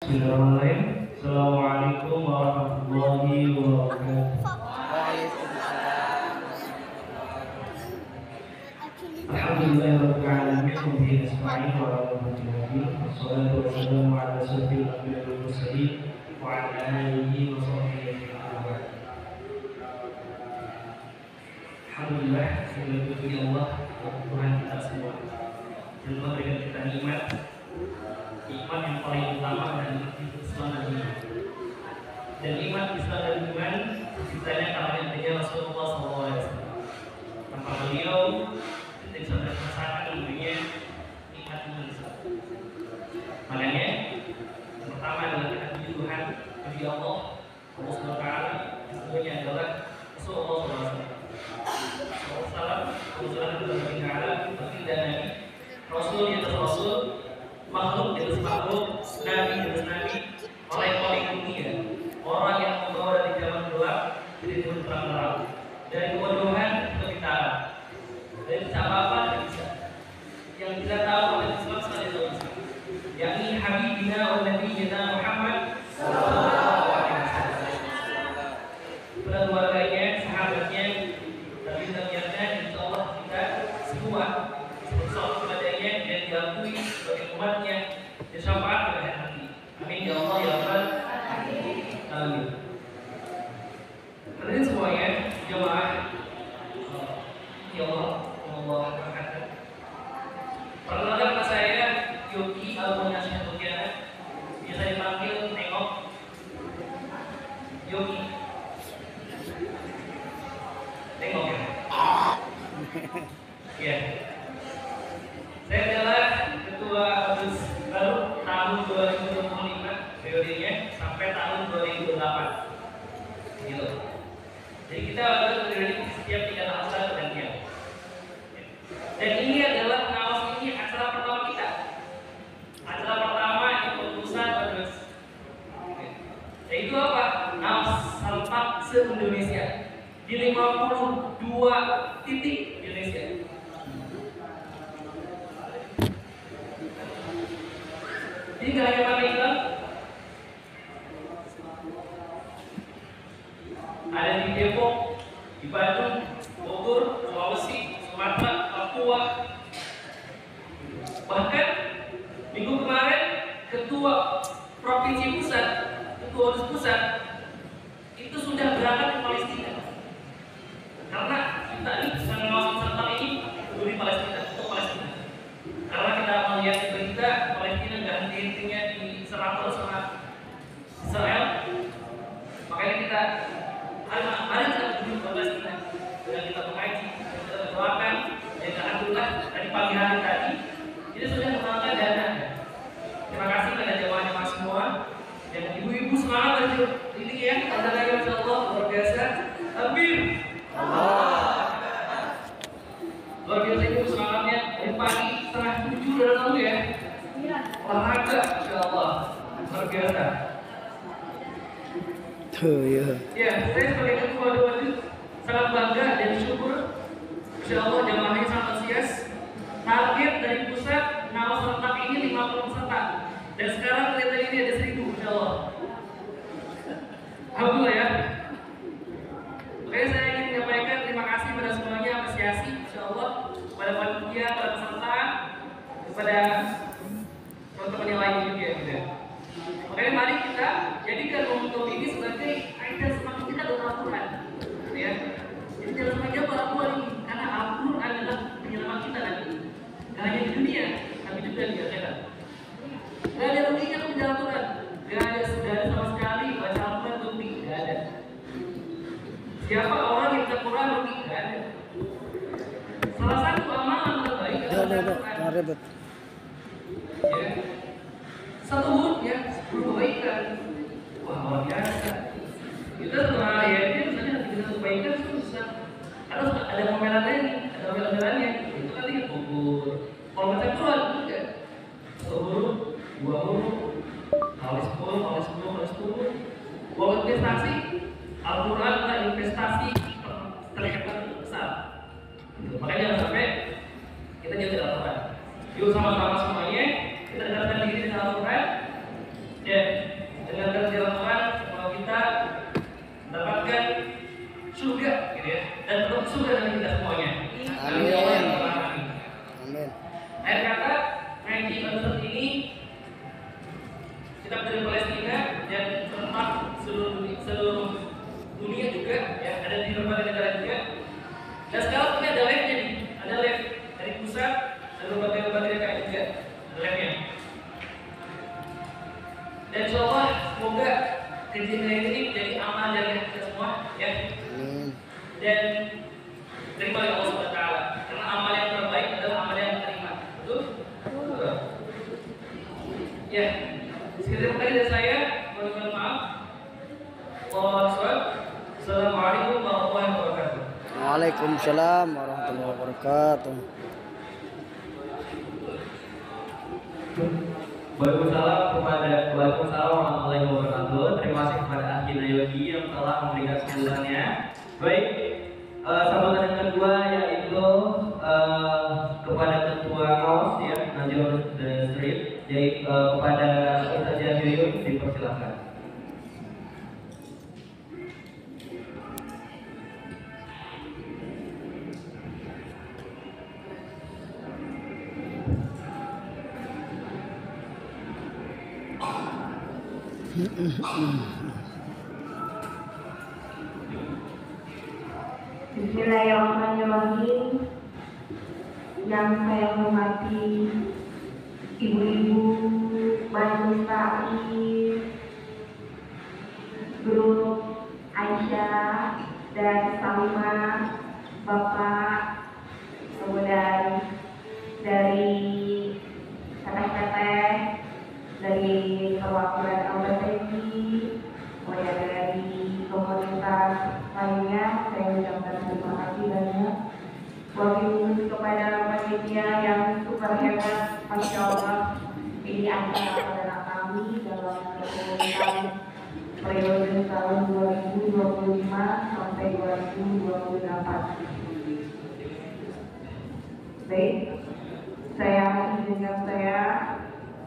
Bismillahirrahmanirrahim. Assalamualaikum warahmatullahi wabarakatuh. Alhamdulillahirabbil alamin wa bihi nasta'in wa ala alihi wassalatu wassalamu ala asyrofil anbiya'i wal mursalin wa ala alihi wa sahbihi ajma'in. Alhamdulillah, segala puji Allah Tuhan kita semua. Dan memberikan kita nikmat yang paling utama dan Islam dan iman. Dan iman, Islam dan iman sisanya karena adanya Rasulullah SAW. Tanpa beliau kita bisa merasakan dunia nikmat iman Islam. Makanya yang pertama adalah kita puji Tuhan, puji Allah SWT. Yang keduanya adalah Rasulullah SAW. Kebetulan adalah baginda Nabi, Rasul di atas Rasul, makhluk di atas makhluk, Nabi di atas Nabi, oleh dunia, orang yang membawa dari zaman gelap jadi turun terang, dari kebodohan ke pintaran, dari bisa apa tidak bisa. Yang kita tahu oleh Islam saja tahu Islam, yakni Habibina wa Nabiyyina Muhammad sallallahu alaihi wasallam. Pada keluarganya, sahabatnya, nabi-nabinya, insya Allah kita semua bersama kepadanya dan diakui sebagai umatnya dan syafaat pada hari nanti. Amin ya Allah ya Rabbal alamin. Amin. Hadirin semuanya, jemaah ya Allah berkata. Perkenalkan nama saya Yogi Al-Munasyah Tukiana. Biasa dipanggil Tengok Yogi. Tengok ya. Ya. Saya adalah ketua OSIS baru tahun 2025 periodenya sampai tahun 2008. Gitu. Jadi kita akan berdiri setiap 3 tahun pergantian. Dan ini adalah pengawas ini acara pertama kita. Acara pertama di Perusahaan OSIS. Yaitu apa? Nawas Serempak se-Indonesia di 52 titik di Indonesia. Jadi nggak hanya pakai Islam, ada di Depok, di Bandung, Bogor, Sulawesi, Sumatera, Papua. Bahkan minggu kemarin ketua provinsi pusat, ketua OSIS pusat itu sudah berangkat ke Palestina. Karena kita ini mengawas serta ini di Palestina, untuk Palestina. Karena kita melihat berita Palestina nggak henti-hentinya diserang terus sama Israel, makanya kita mari kita menuju ke Palestina dan kita mengaji, kita berdoakan. Dan alhamdulillah tadi pagi hari tadi kita sudah mengamalkan dana. Terima kasih pada jemaah-jemaah semua dan ibu-ibu semangat lanjut ini ya, antara yang Allah luar biasa. Amin. Luar biasa ibu semangatnya dari pagi 6:30 udah tahu ya. Olahraga, insya Allah luar biasa. Tuh ya. Ya, saya sebagai ketua OSIS sangat bangga dan syukur. Insya Allah jamaahnya sangat antusias. Target dari pusat nawas serentak ini 50 peserta. Dan sekarang kelihatan ini ada 1000, insya Allah. Alhamdulillah ya. Oke, saya ingin menyampaikan terima kasih pada semuanya, apresiasi insya Allah kepada panitia, pada peserta, kepada teman-teman yang lain juga ya. Makanya mari kita jadikan momentum ini sebagai ajang semangat kita dalam Al-Quran, ya. Jadi jangan sengaja Al-Quran ini, karena Al-Quran adalah penyelamat kita nanti. Gak hanya di dunia, tapi juga di akhirat. Gak ada ruginya kalau baca Al-Quran, gak ada sama sekali baca Al-Quran rugi, gak ada. Siapa orang yang baca Quran rugi, gak ada. Salah satu amalan terbaik adalah Al-Quran. Ya. Satu huruf ya, 10 kebaikan. Wah, luar biasa. Kita setelah ayatnya misalnya nanti kita kebaikan susah. Harus ada pembelanannya, ada pembelanannya. Itu nanti kan gugur. Kalau baca Quran juga. 1 huruf, 2 huruf, kali 10, kali 10, kali 10. Buat investasi, Al-Quran adalah investasi terhebat besar. Makanya jangan sampai kita jadi Al-Quran. Yuk sama-sama semuanya kita dekatkan diri dengan Al-Quran. Ya. dengan jalan Tuhan semoga kita mendapatkan surga gitu ya, dan untuk surga dengan kita semuanya. Amin. Amin. Akhir kata, ngaji pada ini kita dari Palestina dan tempat seluruh dunia juga ya, ada di berbagai negara juga. Dan sekarang ini ada live-nya nih, ada live dari pusat, ada berbagai negara juga, ada live-nya. Dan insyaallah semoga kejadian ini jadi amal dari kita semua ya. Dan terima oleh Allah SWT, karena amal yang terbaik adalah amal yang diterima. Betul? Ya, sekian tadi dari saya. Mohon maaf. Assalamualaikum warahmatullahi wabarakatuh. Waalaikumsalam warahmatullahi wabarakatuh. Waalaikumsalam warahmatullahi wabarakatuh. Terima kasih kepada Akhina Yogi yang telah memberikan sambutannya. Baik, sambutan yang kedua yaitu kepada Ketua NOS ya, Najul The Street, yaitu kepada Ustazah Yuyun, dipersilakan. Bismillahirrahmanirrahim. Yang saya hormati ibu-ibu, Bani Sa'id, grup Aisyah dan Salimah, Bapak, kemudian dari teteh-teteh, dari perwakilan LPTI, kemudian dari komunitas lainnya, saya ucapkan terima kasih banyak. Wabil kepada panitia yang super hebat, Masya Allah. Ini adalah kami dalam kepemimpinan periode tahun 2025 sampai 2028. Baik, saya izinkan saya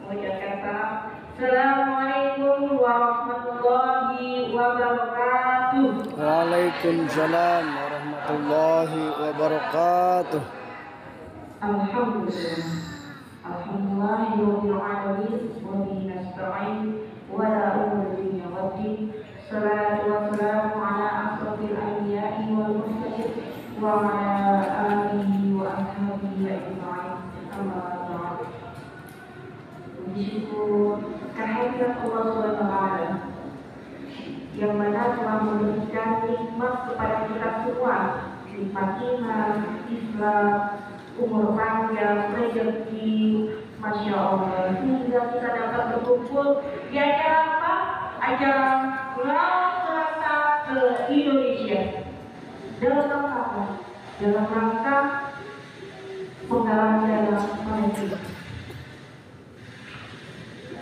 mengucapkan salam. Assalamualaikum warahmatullahi wabarakatuh. Waalaikumsalam warahmatullahi wabarakatuh. Alhamdulillah. Alhamdulillahirabbil alamin wa bihi nasta'in wa la umuri illa billah. Salatu wassalamu ala asrofil anbiya'i wal mursalin wa ala alihi wa ashabihi ajma'in. Amma ba'd. Bersyukur kehadirat Allah SWT yang mana telah memberikan nikmat kepada kita semua, nikmat iman, Islam, umur panjang, rezeki, Masya Allah, sehingga kita dapat berkumpul di acara apa? Acara Pulau Selasa ke Indonesia. Dalam rangka apa? Dalam rangka penggalan dalam Palestina.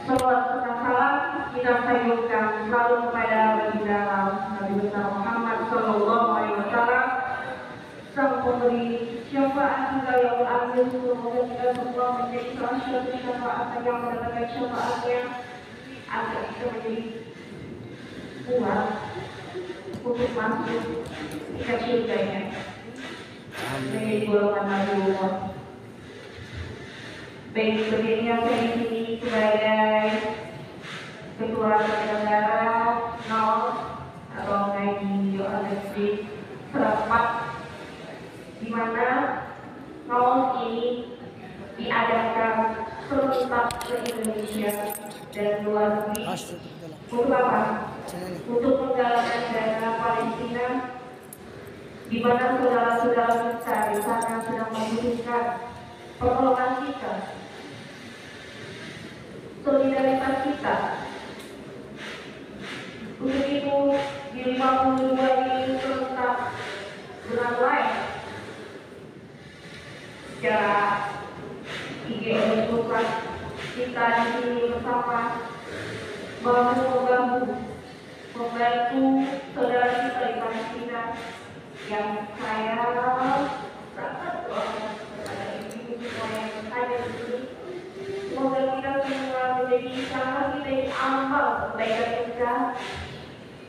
Salawat serta salam kita sayangkan selalu kepada baginda Nabi besar Muhammad Sallallahu Alaihi Wasallam, sang pemberi syafaat hingga yang akhir. Semoga kita semua menjadi salah satu syafaat yang mendapatkan syafaatnya agar kita menjadi kuat untuk masuk ke surganya. Menjadi golongan Nabiullah. Baik, sebelumnya saya di sini sebagai Ketua Penyelenggara NOS atau Ngaji Yohanestik Serapat, di mana NOS ini diadakan serentak ke Indonesia dan luar negeri. Untuk apa? Untuk menggalakkan dana Palestina, di mana saudara-saudara kita di sana sedang membutuhkan pertolongan kita, solidaritas kita. Untuk itu di 52 ini serentak dengan live secara IGN Pusat kita di sini bersama membantu saudara kita di Palestina yang saya sangat doakan kepada ibu semua yang ada di sini. Semoga kita semua menjadi bisa kita ini amal kebaikan kita,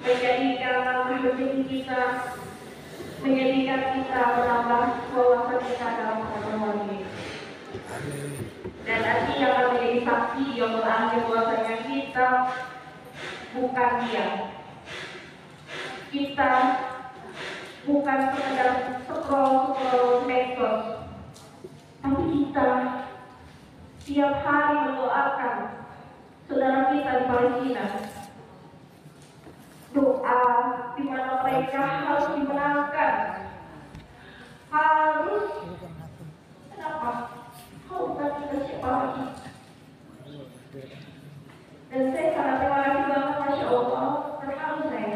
menjadikan langkah rezeki kita, menjadikan kita menambah wawasan kita dalam pengetahuan ini. Dan nanti yang akan menjadi saksi yang berakhir bahwasanya kita bukan dia. Kita bukan sekedar scroll medsos, tapi kita tiap hari mendoakan saudara kita di Palestina. Doa di mana mereka harus dimenangkan, harus kenapa? Harus kita siapa lagi? Dan saya sangat terima kasih banget, Masya Allah, terharu saya.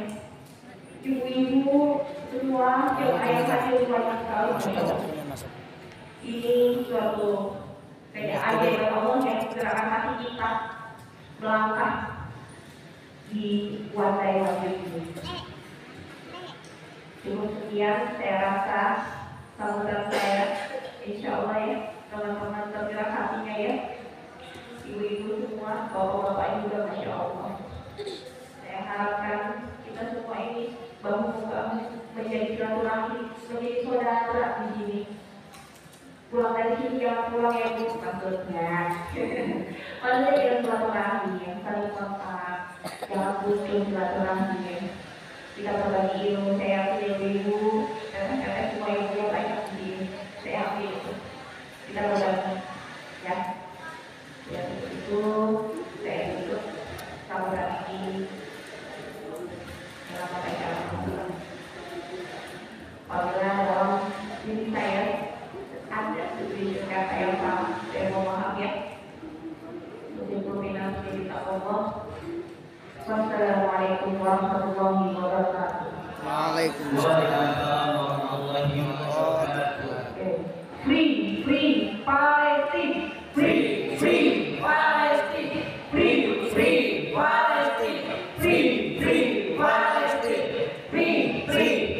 Ibu-ibu semua yang ayah hadir banyak sekali. Ini suatu kayak ajaib Allah yang gerakan hati kita melangkah di wadai wajib ini. Cukup sekian, saya rasa sambutan saya, insya Allah ya, teman-teman tergerak hatinya ya, ibu-ibu semua, bapak-bapak juga, Masya Allah. Saya harapkan kita semua ini bahu-bahu menjadi silaturahmi, menjadi saudara di sini. Pulang dari sini jangan pulang ya Bu, maksudnya. Maksudnya jangan silaturahmi, yang saling kontak, jangan putus silaturahmi. Kita berbagi ilmu, saya yakin ibu-ibu dan kakak semua yang punya banyak di sini, saya yakin itu. Kita berbagi, ya. Ya itu, saya ikut sahabat ini. Dalam acara apabila dalam diri saya ada sedikit kata yang salah, saya mau maaf ya. Berminat cerita Allah. Wassalamualaikum warahmatullahi wabarakatuh. Waalaikumsalam warahmatullahi wabarakatuh. Free Palestine. Free Palestine. Free Palestine. Free Palestine. Free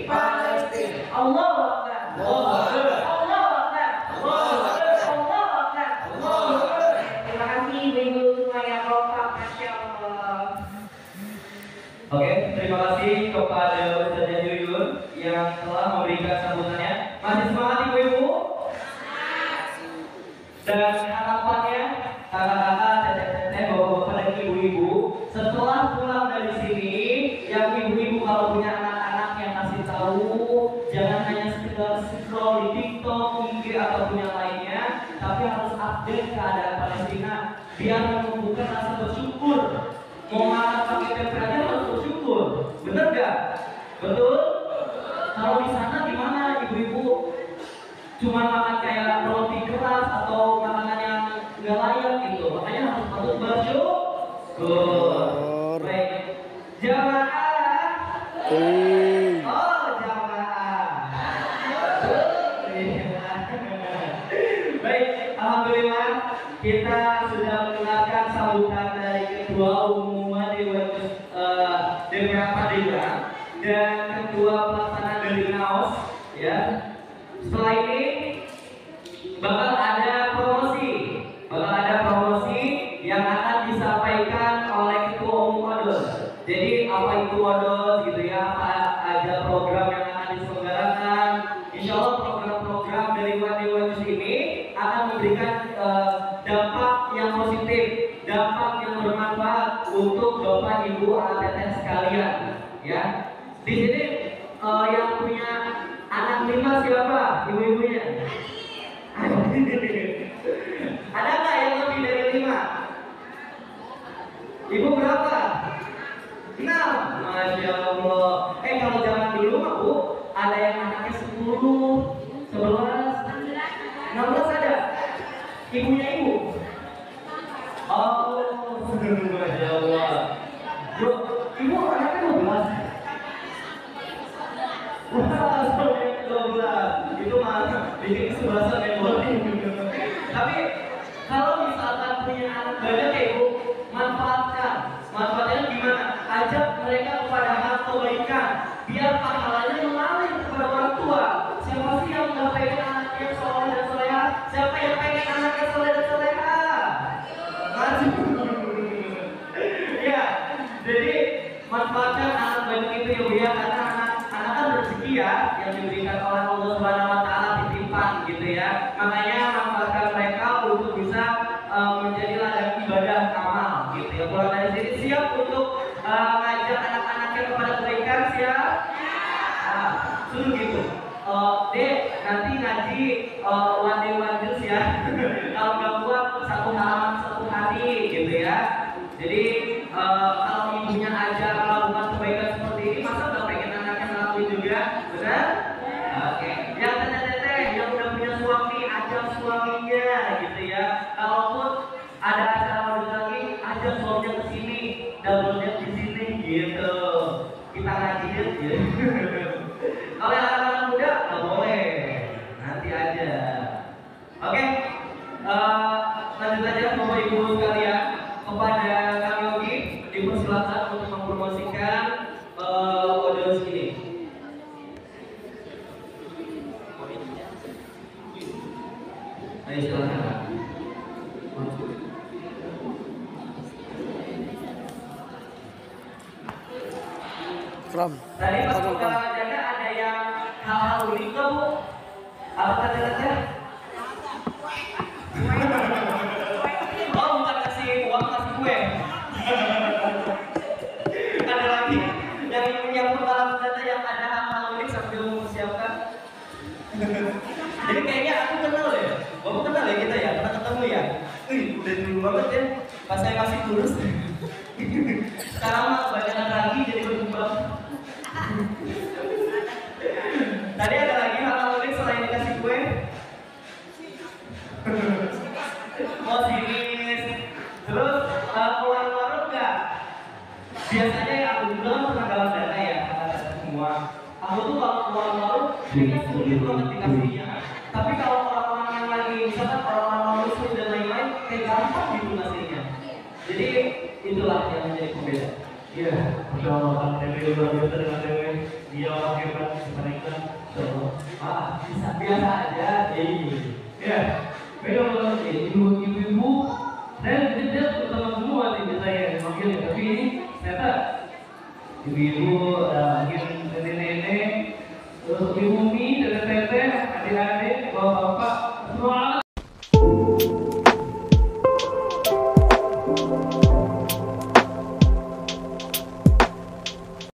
Palestine. Allahu Akbar. Allahu Akbar. Allahu Akbar. Allahu Akbar. Allahu Akbar. Allahu Akbar. Terima kasih ibu semua yang kompak, Masya Allah. Oke, terima kasih kepada Ustazah Yuyun yang telah memberikan sambutannya. Masih semangat ibu-ibu? Dan harapannya kakak-kakak, teteh-teteh, bapak-bapak dan ibu-ibu setelah pulang dari sini, yang ibu-ibu kalau punya anak-anak yang kasih tahu, jangan hanya sekedar scroll di TikTok, IG ataupun yang lainnya, tapi harus update keadaan Palestina biar menumbuhkan rasa bersyukur. Mau makan pakai tempe aja harus bersyukur, bener gak? Betul? Kalau di sana gimana ibu-ibu? Cuma makan kayak roti keras atau makanan yang nggak layak gitu, makanya harus patut bersyukur. Baik, jamaah. Oh, jamaah. Baik, alhamdulillah kita sudah mendengarkan sambutan dari Ketua Umum Dewan Padilla dan Ketua Pelaksana dari Naos, ya. Setelah ini bakal ada promosi yang akan disampaikan oleh Ketua Umum Odol. Jadi apa itu Odol gitu ya, apa aja program yang akan diselenggarakan. Insya Allah program-program dari Dewan ini akan memberikan dampak yang positif, dampak yang bermanfaat untuk Bapak Ibu anak teteh sekalian, ya. Di sini yang punya anak 5 siapa? Ibu-ibunya? Ada nggak yang lebih dari 5? Ibu berapa? 6. Masya Allah. Kalau zaman dulu mah Bu, ada yang anaknya 10, 11, 16 ada. Ibunya ibu? Oh, Masya Allah. Bro, ibu anaknya 12. Wah, 12. Itu mah bikin kesebelasan main bola. Tapi kalau misalkan punya anak banyak ya ibu, manfaatkan. Manfaatnya gimana? Ajak mereka kepada hal kebaikan, biar pahalanya mengalir kepada orang tua. Siapa Jadi manfaatkan anak banyak itu ya Bu ya, karena anak kan rezeki ya yang diberikan oleh Allah Subhanahu Wa Taala, titipan gitu ya. Makanya manfaatkan mereka untuk bisa menjadi ladang ibadah amal gitu ya. Pulang dari sini siap untuk ngajak anak-anaknya kepada kebaikan, siap? Nah, suruh gitu. Dek, nanti ngaji one day one juice ya. Kalau nggak kuat satu halaman satu hari gitu ya. Jadi kalau ibunya aja melakukan kebaikan seperti ini, masa nggak pengen anaknya melakukan juga, benar? Oke. Yang teteh-teteh yang udah punya suami, ajak suaminya gitu ya. Kalaupun ada acara wajib lagi, ajak suaminya ke sini, double date di sini gitu. Kita ngaji gitu. Kalau yang anak-anak muda nggak boleh, nanti aja. Oke, lanjut aja Bapak Ibu sekalian, kepada Kang Yogi dipersilakan untuk mempromosikan audiens ini. Ayo silakan. Tadi pas buka jaga ada yang hal-hal unik nggak Bu? Apa kata-kata? Oh bukan kasih uang, kasih kue. Ada lagi yang pengalaman data yang ada hal-hal unik sambil mempersiapkan. Jadi kayaknya aku kenal ya. Bapak kenal ya kita ya, pernah ketemu ya. Udah dulu banget ya. Pas saya masih kurus. Sekarang mah kebanyakan lagi jadi berkembang. Tadi ada lagi hal-hal unik selain dikasih kue. Oh sinis. Terus keluar warung nggak? Biasanya ya aku juga pernah dalam data ya kata-kata semua. Aku tuh kalau keluar warung kayaknya sulit banget dikasihnya. Tapi kalau orang-orang yang lagi misalkan orang-orang muslim dan lain-lain kayak gampang gitu ngasihnya. Jadi itulah yang menjadi pembeda. Iya, Masya Allah, Kang Dewi luar biasa dengan Dewi. Dia orang hebat, mereka. Bisa biasa aja. Iya, beda banget ya. Ibu-ibu, saya tidak terutama semua tidak saya manggilnya, tapi ini ternyata ibu-ibu, mungkin nenek-nenek, terus ibu Umi,